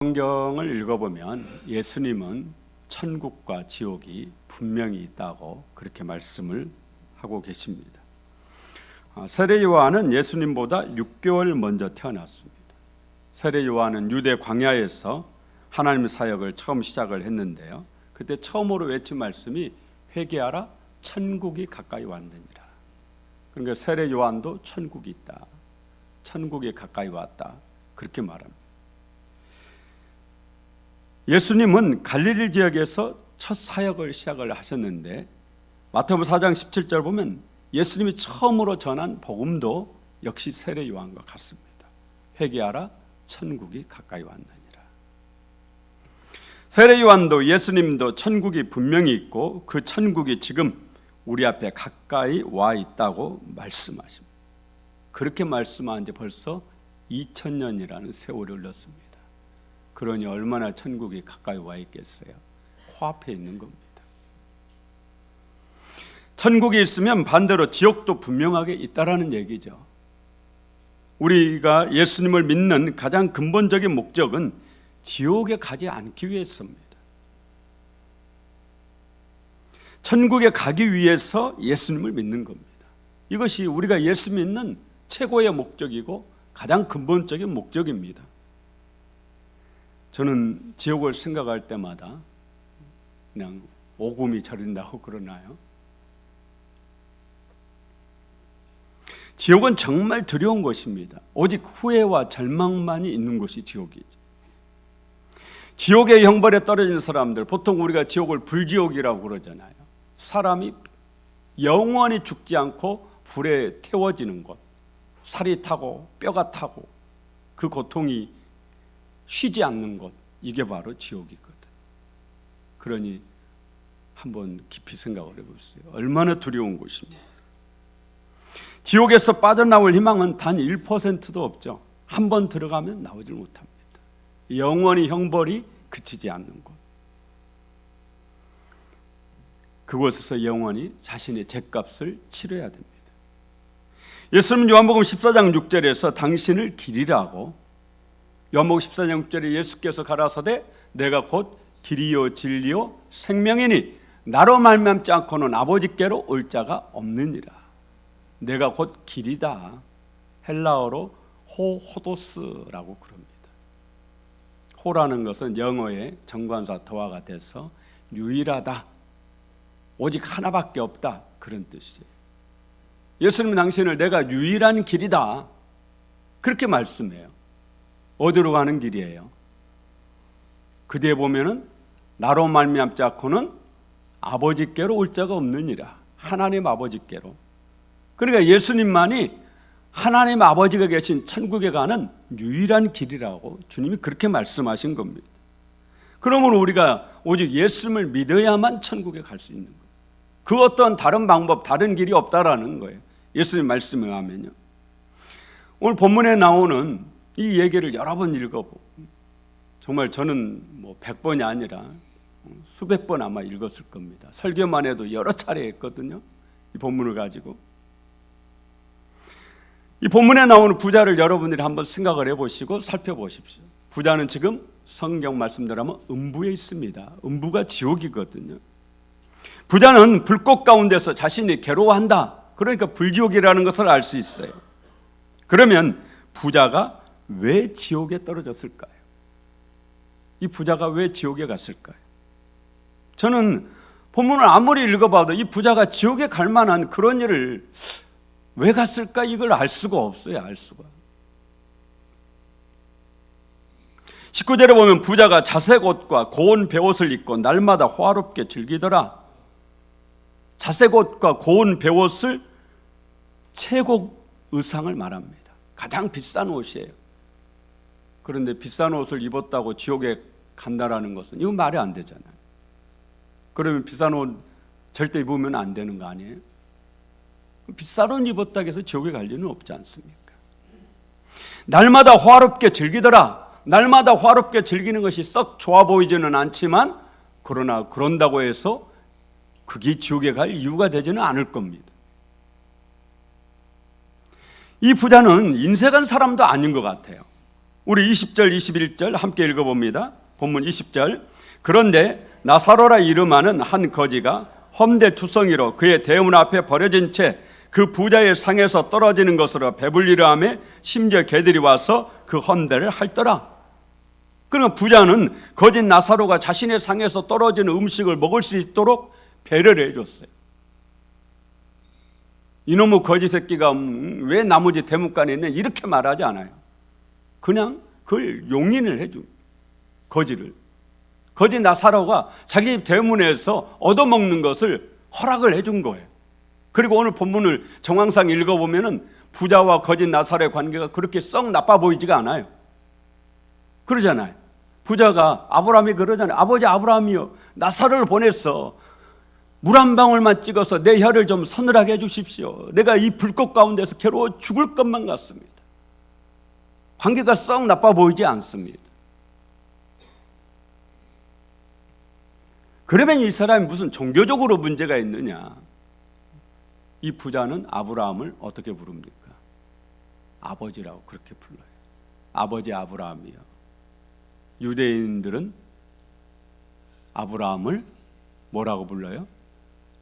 성경을 읽어보면 예수님은 천국과 지옥이 분명히 있다고 그렇게 말씀을 하고 계십니다. 세례 요한은 예수님보다 6개월 먼저 태어났습니다. 세례 요한은 유대 광야에서 하나님의 사역을 처음 시작을 했는데요. 그때 처음으로 외친 말씀이 회개하라, 천국이 가까이 왔느니라. 그러니까 세례 요한도 천국이 있다, 천국이 가까이 왔다, 그렇게 말합니다. 예수님은 갈릴리 지역에서 첫 사역을 시작을 하셨는데 마태복음 4장 17절 보면 예수님이 처음으로 전한 복음도 역시 세례 요한과 같습니다. 회개하라, 천국이 가까이 왔느니라. 세례 요한도 예수님도 천국이 분명히 있고 그 천국이 지금 우리 앞에 가까이 와 있다고 말씀하십니다. 그렇게 말씀한 지 벌써 2000년이라는 세월이 흘렀습니다. 그러니 얼마나 천국이 가까이 와 있겠어요? 코앞에 있는 겁니다. 천국이 있으면 반대로 지옥도 분명하게 있다라는 얘기죠. 우리가 예수님을 믿는 가장 근본적인 목적은 지옥에 가지 않기 위해서입니다. 천국에 가기 위해서 예수님을 믿는 겁니다. 이것이 우리가 예수 믿는 최고의 목적이고 가장 근본적인 목적입니다. 저는 지옥을 생각할 때마다 그냥 오금이 저린다고 그러나요? 지옥은 정말 두려운 것입니다. 오직 후회와 절망만이 있는 곳이 지옥이죠. 지옥의 형벌에 떨어진 사람들, 보통 우리가 지옥을 불지옥이라고 그러잖아요. 사람이 영원히 죽지 않고 불에 태워지는 곳, 살이 타고 뼈가 타고 그 고통이 쉬지 않는 곳, 이게 바로 지옥이거든. 그러니 한번 깊이 생각을 해보세요. 얼마나 두려운 곳입니까? 지옥에서 빠져나올 희망은 단 1%도 없죠. 한 번 들어가면 나오질 못합니다. 영원히 형벌이 그치지 않는 곳, 그곳에서 영원히 자신의 죗값을 치러야 됩니다. 예수님 요한복음 14장 6절에서 당신을 길이라고, 요한복음 14장 6절에 예수께서 가라사대 내가 곧 길이요 진리요 생명이니 나로 말미암지 않고는 아버지께로 올 자가 없느니라. 내가 곧 길이다. 헬라어로 호도스라고 그럽니다. 호라는 것은 영어의 정관사 더화가 돼서 유일하다, 오직 하나밖에 없다, 그런 뜻이에요. 예수님은 당신을 내가 유일한 길이다, 그렇게 말씀해요. 어디로 가는 길이에요? 그 뒤에 보면은 나로 말미암지 않고는 아버지께로 올 자가 없느니라. 하나님 아버지께로. 그러니까 예수님만이 하나님 아버지가 계신 천국에 가는 유일한 길이라고 주님이 그렇게 말씀하신 겁니다. 그러므로 우리가 오직 예수님을 믿어야만 천국에 갈 수 있는 거예요. 그 어떤 다른 방법, 다른 길이 없다라는 거예요. 예수님 말씀에 의하면요. 오늘 본문에 나오는 이 얘기를 여러 번 읽어보고, 정말 저는 100번이 아니라 수백 번 아마 읽었을 겁니다. 설교만 해도 여러 차례 했거든요. 이 본문을 가지고. 이 본문에 나오는 부자를 여러분들이 한번 생각을 해보시고 살펴보십시오. 부자는 지금 성경 말씀대로 하면 음부에 있습니다. 음부가 지옥이거든요. 부자는 불꽃 가운데서 자신이 괴로워한다. 그러니까 불지옥이라는 것을 알 수 있어요. 그러면 부자가 왜 지옥에 떨어졌을까요? 이 부자가 왜 지옥에 갔을까요? 저는 본문을 아무리 읽어봐도 이 부자가 지옥에 갈 만한 그런 일을 왜 갔을까, 이걸 알 수가 없어요. 알 수가. 19절에 보면 부자가 자색 옷과 고운 베옷을 입고 날마다 호화롭게 즐기더라. 자색 옷과 고운 베옷을 최고 의상을 말합니다. 가장 비싼 옷이에요. 그런데 비싼 옷을 입었다고 지옥에 간다라는 것은 이건 말이 안 되잖아요. 그러면 비싼 옷 절대 입으면 안 되는 거 아니에요? 비싼 옷 입었다고 해서 지옥에 갈 리는 없지 않습니까? 날마다 화롭게 즐기더라. 날마다 화롭게 즐기는 것이 썩 좋아 보이지는 않지만, 그러나 그런다고 해서 그게 지옥에 갈 이유가 되지는 않을 겁니다. 이 부자는 인색한 사람도 아닌 것 같아요. 우리 20절 21절 함께 읽어봅니다. 본문 20절. 그런데 나사로라 이름하는 한 거지가 험대투성이로 그의 대문 앞에 버려진 채 그 부자의 상에서 떨어지는 것으로 배불리려 하며 심지어 개들이 와서 그 헌대를 핥더라. 그러니까 부자는 거짓 나사로가 자신의 상에서 떨어지는 음식을 먹을 수 있도록 배려를 해줬어요. 이놈의 거지 새끼가 왜 나머지 대문간에 있냐 이렇게 말하지 않아요. 그냥 그걸 용인을 해준 거지를. 거짓 나사로가 자기 집 대문에서 얻어먹는 것을 허락을 해준 거예요. 그리고 오늘 본문을 정황상 읽어보면은 부자와 거짓 나사로의 관계가 그렇게 썩 나빠 보이지가 않아요. 그러잖아요. 부자가 아브라함이 그러잖아요. 아버지 아브라함이요, 나사로를 보냈어. 물 한 방울만 찍어서 내 혀를 좀 서늘하게 해주십시오. 내가 이 불꽃 가운데서 괴로워 죽을 것만 같습니다. 관계가 썩 나빠 보이지 않습니다. 그러면 이 사람이 무슨 종교적으로 문제가 있느냐? 이 부자는 아브라함을 어떻게 부릅니까? 아버지라고 그렇게 불러요. 아버지 아브라함이요. 유대인들은 아브라함을 뭐라고 불러요?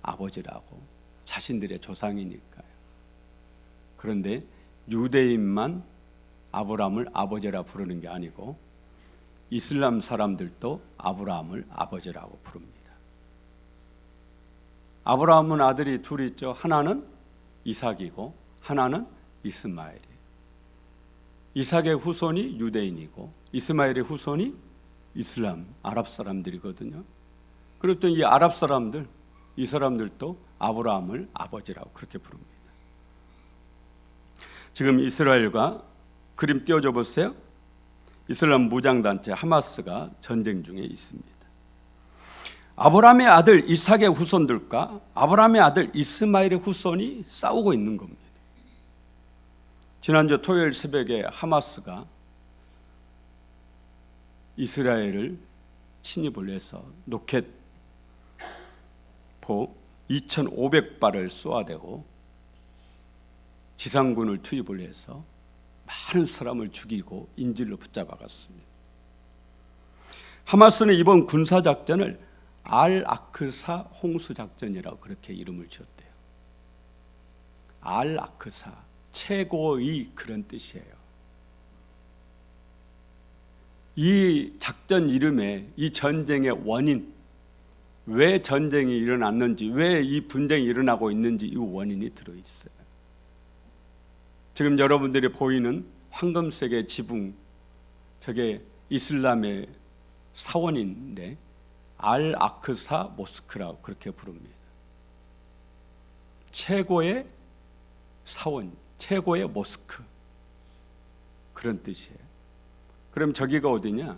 아버지라고. 자신들의 조상이니까요. 그런데 유대인만 아브라함을 아버지라 부르는 게 아니고 이슬람 사람들도 아브라함을 아버지라고 부릅니다. 아브라함은 아들이 둘 있죠. 하나는 이삭이고 하나는 이스마엘이에요. 이삭의 후손이 유대인이고 이스마엘의 후손이 이슬람, 아랍 사람들이거든요. 그리고 또 이 아랍 사람들, 이 사람들도 아브라함을 아버지라고 그렇게 부릅니다. 지금 이스라엘과 그림 띄워줘 보세요. 이슬람 무장단체 하마스가 전쟁 중에 있습니다. 아브라함의 아들 이삭의 후손들과 아브라함의 아들 이스마엘의 후손이 싸우고 있는 겁니다. 지난주 토요일 새벽에 하마스가 이스라엘을 침입을 해서 로켓포 2,500발을 쏘아대고 지상군을 투입을 해서 많은 사람을 죽이고 인질로 붙잡아갔습니다. 하마스는 이번 군사작전을 알-아크사 홍수작전이라고 그렇게 이름을 지었대요. 알-아크사, 최고의 그런 뜻이에요. 이 작전 이름에 이 전쟁의 원인, 왜 전쟁이 일어났는지, 왜 이 분쟁이 일어나고 있는지 이 원인이 들어있어요. 지금 여러분들이 보이는 황금색의 지붕, 저게 이슬람의 사원인데 알-아크사 모스크라고 그렇게 부릅니다. 최고의 사원, 최고의 모스크, 그런 뜻이에요. 그럼 저기가 어디냐?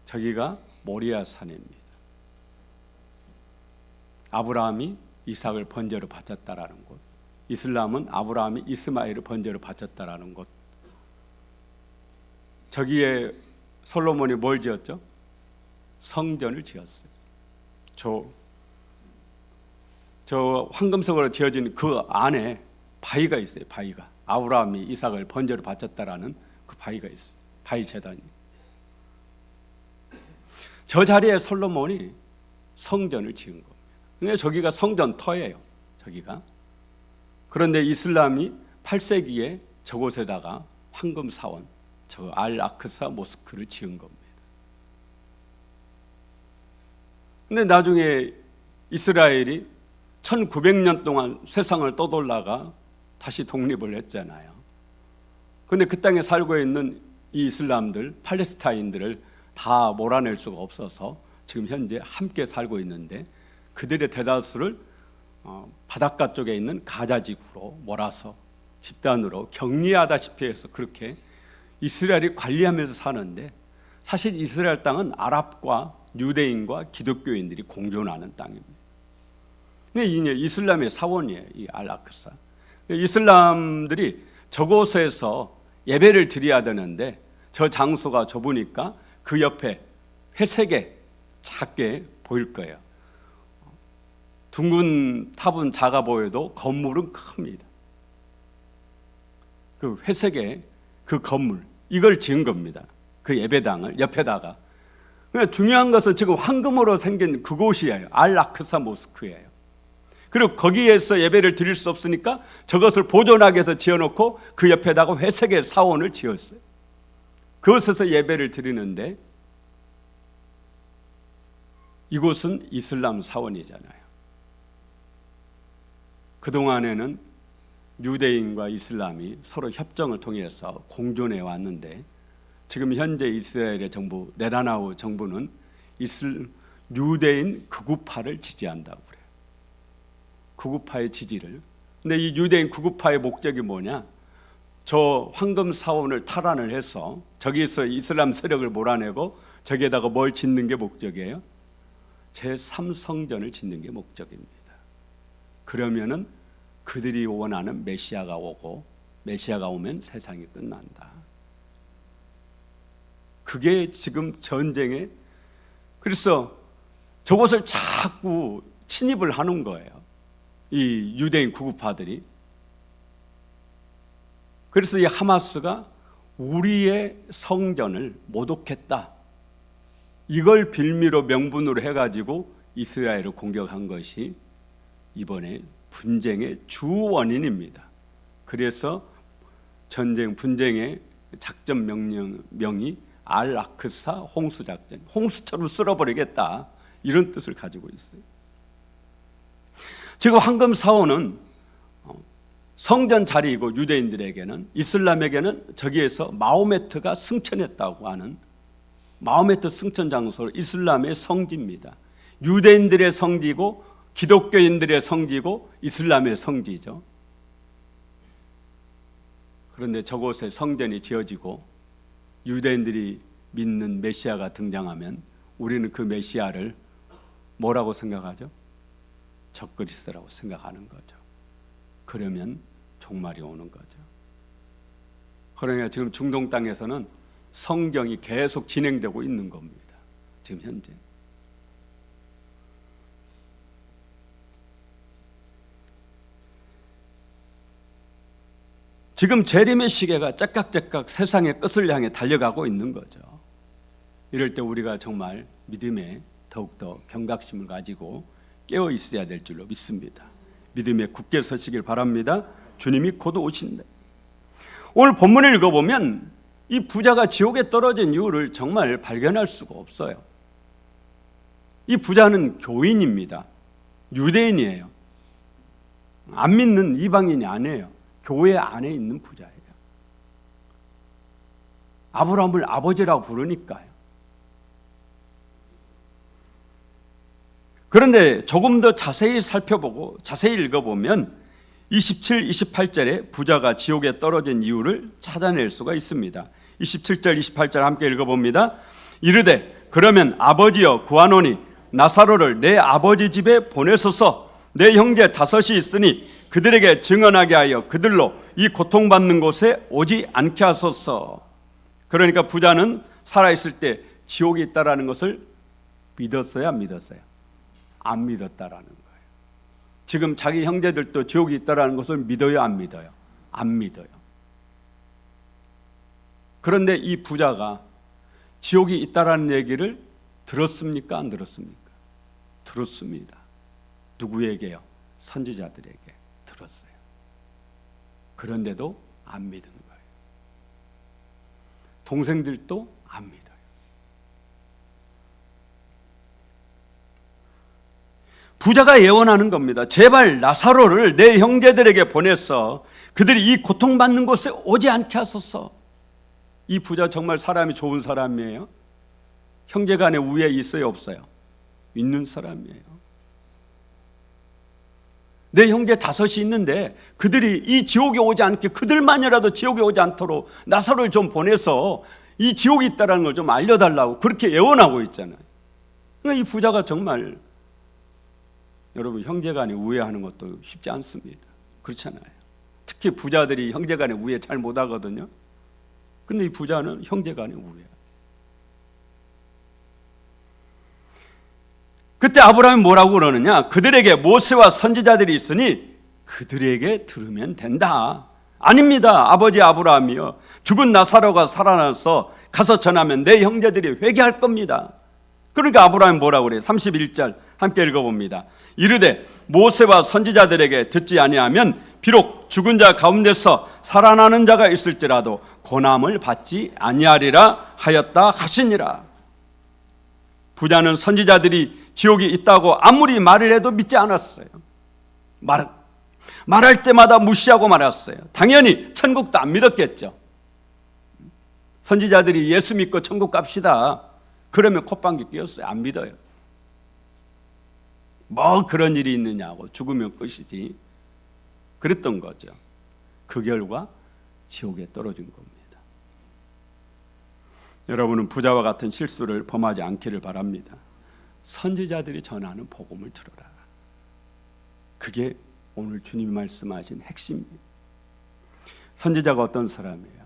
저기가 모리아 산입니다. 아브라함이 이삭을 번제로 바쳤다라는 곳, 이슬람은 아브라함이 이스마엘을 번제로 바쳤다라는 곳. 저기에 솔로몬이 뭘 지었죠? 성전을 지었어요. 저 황금석으로 지어진 그 안에 바위가 있어요. 바위가 아브라함이 이삭을 번제로 바쳤다라는 그 바위가 있어요. 바위 제단이. 저 자리에 솔로몬이 성전을 지은 겁니다. 그러니까 저기가 성전터예요. 저기가. 그런데 이슬람이 8세기에 저곳에다가 황금사원, 저 알-아크사 모스크를 지은 겁니다. 근데 나중에 이스라엘이 1900년 동안 세상을 떠돌다가 다시 독립을 했잖아요. 그런데 그 땅에 살고 있는 이 이슬람들, 팔레스타인들을 다 몰아낼 수가 없어서 지금 현재 함께 살고 있는데 그들의 대다수를 바닷가 쪽에 있는 가자 지구로 몰아서 집단으로 격리하다시피 해서 그렇게 이스라엘이 관리하면서 사는데, 사실 이스라엘 땅은 아랍과 유대인과 기독교인들이 공존하는 땅입니다. 근데 이슬람의 사원이에요, 이 알-아크사. 이슬람들이 저곳에서 예배를 드려야 되는데 저 장소가 좁으니까 그 옆에 회색에 작게 보일 거예요. 둥근 탑은 작아 보여도 건물은 큽니다. 그 회색의 그 건물, 이걸 지은 겁니다. 그 예배당을 옆에다가. 그러니까 중요한 것은 지금 황금으로 생긴 그곳이에요. 알-아크사 모스크예요. 그리고 거기에서 예배를 드릴 수 없으니까 저것을 보존하기 위해서 지어놓고 그 옆에다가 회색의 사원을 지었어요. 그곳에서 예배를 드리는데 이곳은 이슬람 사원이잖아요. 그동안에는 유대인과 이슬람이 서로 협정을 통해서 공존해 왔는데 지금 현재 이스라엘의 정부, 네타냐후 정부는 유대인 극우파를 지지한다고 그래요. 극우파의 지지를. 근데 이 유대인 극우파의 목적이 뭐냐? 저 황금 사원을 탈환을 해서 저기서 이슬람 세력을 몰아내고 저기에다가 뭘 짓는 게 목적이에요? 제3성전을 짓는 게 목적입니다. 그러면은 그들이 원하는 메시아가 오고 메시아가 오면 세상이 끝난다. 그게 지금 전쟁의, 그래서 저것을 자꾸 침입을 하는 거예요. 이 유대인 구구파들이. 그래서 이 하마스가 우리의 성전을 모독했다. 이걸 빌미로 명분으로 해가지고 이스라엘을 공격한 것이 이번에 분쟁의 주 원인입니다. 그래서 분쟁의 작전 명이 알-아크사 홍수작전, 홍수처럼 쓸어버리겠다, 이런 뜻을 가지고 있어요. 지금 황금 사원은 성전 자리이고 유대인들에게는, 이슬람에게는 저기에서 마호메트가 승천했다고 하는 마호메트 승천 장소로 이슬람의 성지입니다. 유대인들의 성지고 기독교인들의 성지고 이슬람의 성지죠. 그런데 저곳에 성전이 지어지고 유대인들이 믿는 메시아가 등장하면 우리는 그 메시아를 뭐라고 생각하죠? 적그리스도라고 생각하는 거죠. 그러면 종말이 오는 거죠. 그러니까 지금 중동 땅에서는 성경이 계속 진행되고 있는 겁니다. 지금 현재. 지금 재림의 시계가 째깍째깍 세상의 끝을 향해 달려가고 있는 거죠. 이럴 때 우리가 정말 믿음에 더욱더 경각심을 가지고 깨어 있어야 될 줄로 믿습니다. 믿음에 굳게 서시길 바랍니다. 주님이 곧 오신다. 오늘 본문을 읽어보면 이 부자가 지옥에 떨어진 이유를 정말 발견할 수가 없어요. 이 부자는 교인입니다. 유대인이에요. 안 믿는 이방인이 아니에요. 교회 안에 있는 부자예요. 아브라함을 아버지라고 부르니까요. 그런데 조금 더 자세히 살펴보고 자세히 읽어보면 27, 28절에 부자가 지옥에 떨어진 이유를 찾아낼 수가 있습니다. 27절, 28절 함께 읽어봅니다. 이르되 그러면 아버지여 구하노니 나사로를 내 아버지 집에 보내소서. 내 형제 5이 있으니 그들에게 증언하게 하여 그들로 이 고통받는 곳에 오지 않게 하소서. 그러니까 부자는 살아있을 때 지옥이 있다라는 것을 믿었어요, 안 믿었어요? 안 믿었다라는 거예요. 지금 자기 형제들도 지옥이 있다라는 것을 믿어요, 안 믿어요? 안 믿어요. 그런데 이 부자가 지옥이 있다라는 얘기를 들었습니까, 안 들었습니까? 들었습니다. 누구에게요? 선지자들에게 들었어요. 그런데도 안 믿은 거예요. 동생들도 안 믿어요. 부자가 예언하는 겁니다. 제발 나사로를 내 형제들에게 보내서 그들이 이 고통받는 곳에 오지 않게 하소서. 이 부자 정말 사람이 좋은 사람이에요. 형제간에 우애 있어요, 없어요? 있는 사람이에요. 내 형제 5이 있는데 그들이 이 지옥에 오지 않게, 그들만이라도 지옥에 오지 않도록 나사로를 좀 보내서 이 지옥이 있다는 걸 좀 알려달라고 그렇게 예언하고 있잖아요. 그러니까 이 부자가 정말, 여러분, 형제간에 우애하는 것도 쉽지 않습니다. 그렇잖아요. 특히 부자들이 형제간에 우애 잘 못하거든요. 근데 이 부자는 형제간에 우애. 그때 아브라함이 뭐라고 그러느냐? 그들에게 모세와 선지자들이 있으니 그들에게 들으면 된다. 아닙니다. 아버지 아브라함이여, 죽은 나사로가 살아나서 가서 전하면 내 형제들이 회개할 겁니다. 그러니까 아브라함이 뭐라고 그래요? 31절 함께 읽어봅니다. 이르되 모세와 선지자들에게 듣지 아니하면 비록 죽은 자 가운데서 살아나는 자가 있을지라도 고난을 받지 아니하리라 하였다 하시니라. 부자는 선지자들이 지옥이 있다고 아무리 말을 해도 믿지 않았어요. 말할 때마다 무시하고 말았어요. 당연히 천국도 안 믿었겠죠. 선지자들이 예수 믿고 천국 갑시다 그러면 콧방귀 뀌었어요. 안 믿어요. 뭐 그런 일이 있느냐고, 죽으면 끝이지 그랬던 거죠. 그 결과 지옥에 떨어진 겁니다. 여러분은 부자와 같은 실수를 범하지 않기를 바랍니다. 선지자들이 전하는 복음을 들어라. 그게 오늘 주님이 말씀하신 핵심입니다. 선지자가 어떤 사람이에요?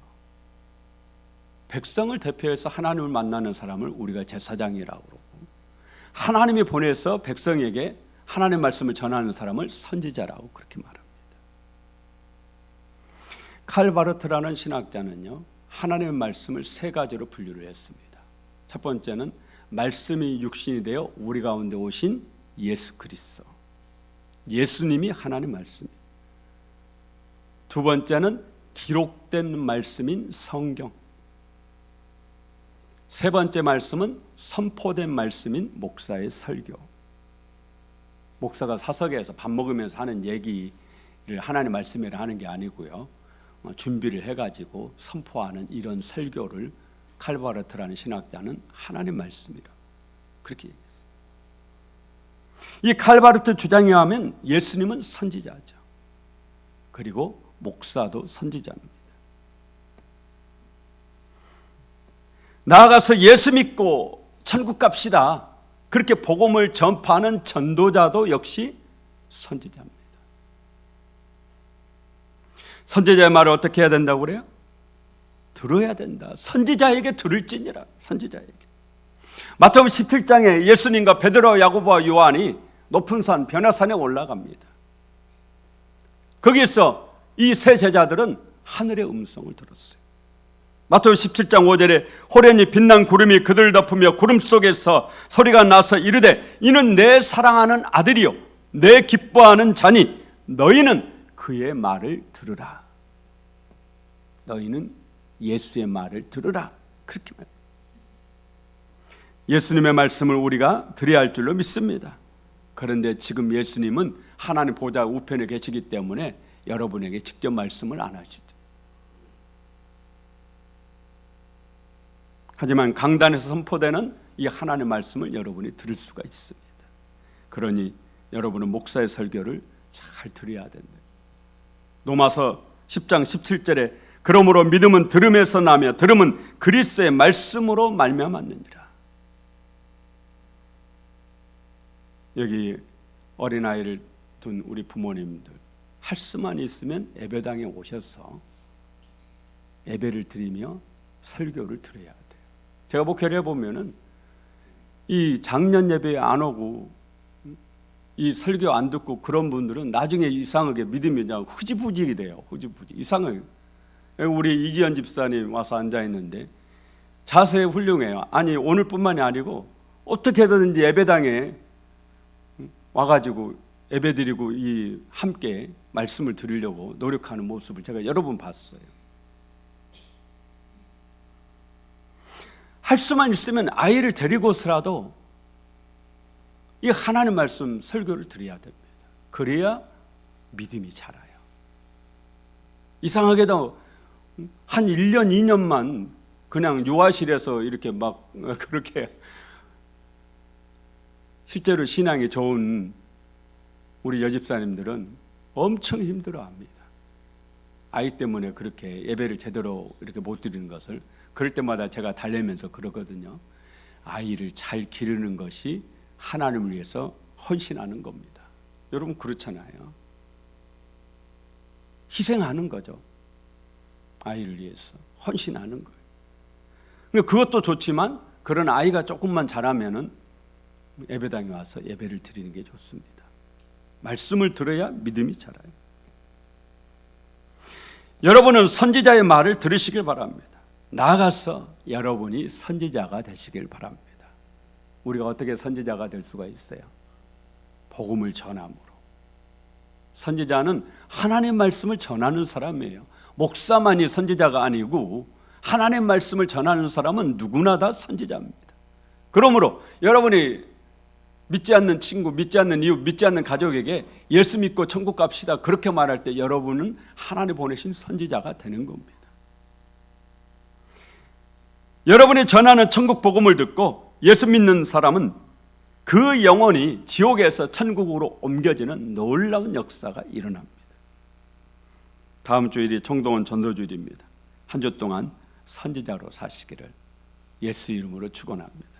백성을 대표해서 하나님을 만나는 사람을 우리가 제사장이라고 그러고, 하나님이 보내서 백성에게 하나님의 말씀을 전하는 사람을 선지자라고 그렇게 말합니다. 칼바르트라는 신학자는요, 하나님의 말씀을 세 가지로 분류를 했습니다. 첫 번째는 말씀이 육신이 되어 우리 가운데 오신 예수 그리스도, 예수님이 하나님의 말씀입니다. 두 번째는 기록된 말씀인 성경, 세 번째 말씀은 선포된 말씀인 목사의 설교. 목사가 사석에서 밥 먹으면서 하는 얘기를 하나님의 말씀이라 하는 게 아니고요, 준비를 해가지고 선포하는 이런 설교를 칼바르트라는 신학자는 하나님 말씀이라 그렇게 얘기했어요. 이 칼바르트 주장에 하면 예수님은 선지자죠. 그리고 목사도 선지자입니다. 나아가서 예수 믿고 천국 갑시다 그렇게 복음을 전파하는 전도자도 역시 선지자입니다. 선지자의 말을 어떻게 해야 된다고 그래요? 들어야 된다. 선지자에게 들을지니라. 선지자에게. 마태복음 17장에 예수님과 베드로, 야고보와 요한이 높은 산 변화산에 올라갑니다. 거기서 이 세 제자들은 하늘의 음성을 들었어요. 마태복음 17장 5절에 호련히 빛난 구름이 그들을 덮으며 구름 속에서 소리가 나서 이르되 이는 내 사랑하는 아들이요 내 기뻐하는 자니 너희는 그의 말을 들으라. 너희는 예수의 말을 들으라. 그렇게 말합니다. 예수님의 말씀을 우리가 들어야 할 줄로 믿습니다. 그런데 지금 예수님은 하나님 보좌 우편에 계시기 때문에 여러분에게 직접 말씀을 안 하시죠. 하지만 강단에서 선포되는 이 하나님의 말씀을 여러분이 들을 수가 있습니다. 그러니 여러분은 목사의 설교를 잘 들어야 된다. 로마서 10장 17절에 그러므로 믿음은 들음에서 나며 들음은 그리스도의 말씀으로 말미암았느니라. 여기 어린아이를 둔 우리 부모님들 할 수만 있으면 예배당에 오셔서 예배를 드리며 설교를 들어야 돼요. 제가 목회를 해보면은 이 작년 예배에 안 오고 이 설교 안 듣고 그런 분들은 나중에 이상하게 믿음이 그냥 흐지부지 돼요. 흐지부지 이상해요. 우리 이지연 집사님 와서 앉아있는데 자세 훌륭해요. 아니 오늘뿐만이 아니고 어떻게든지 예배당에 와가지고 예배드리고 이 함께 말씀을 드리려고 노력하는 모습을 제가 여러 번 봤어요. 할 수만 있으면 아이를 데리고서라도 이 하나님 말씀 설교를 드려야 됩니다. 그래야 믿음이 자라요. 이상하게도 한 1년, 2년만 그냥 요아실에서 이렇게 막 그렇게 실제로 신앙이 좋은 우리 여집사님들은 엄청 힘들어합니다. 아이 때문에 그렇게 예배를 제대로 이렇게 못 드리는 것을 그럴 때마다 제가 달래면서 그러거든요. 아이를 잘 기르는 것이 하나님을 위해서 헌신하는 겁니다. 여러분 그렇잖아요. 희생하는 거죠. 아이를 위해서 헌신하는 거예요. 근데 그것도 좋지만 그런 아이가 조금만 자라면은 예배당에 와서 예배를 드리는 게 좋습니다. 말씀을 들어야 믿음이 자라요. 여러분은 선지자의 말을 들으시길 바랍니다. 나아가서 여러분이 선지자가 되시길 바랍니다. 우리가 어떻게 선지자가 될 수가 있어요? 복음을 전함으로. 선지자는 하나님 말씀을 전하는 사람이에요. 목사만이 선지자가 아니고 하나님 말씀을 전하는 사람은 누구나 다 선지자입니다. 그러므로 여러분이 믿지 않는 친구, 믿지 않는 이웃, 믿지 않는 가족에게 예수 믿고 천국 갑시다 그렇게 말할 때 여러분은 하나님 보내신 선지자가 되는 겁니다. 여러분이 전하는 천국 복음을 듣고 예수 믿는 사람은 그 영혼이 지옥에서 천국으로 옮겨지는 놀라운 역사가 일어납니다. 다음 주일이 총동원 전도주일입니다. 한 주 동안 선지자로 사시기를 예수 이름으로 축원합니다.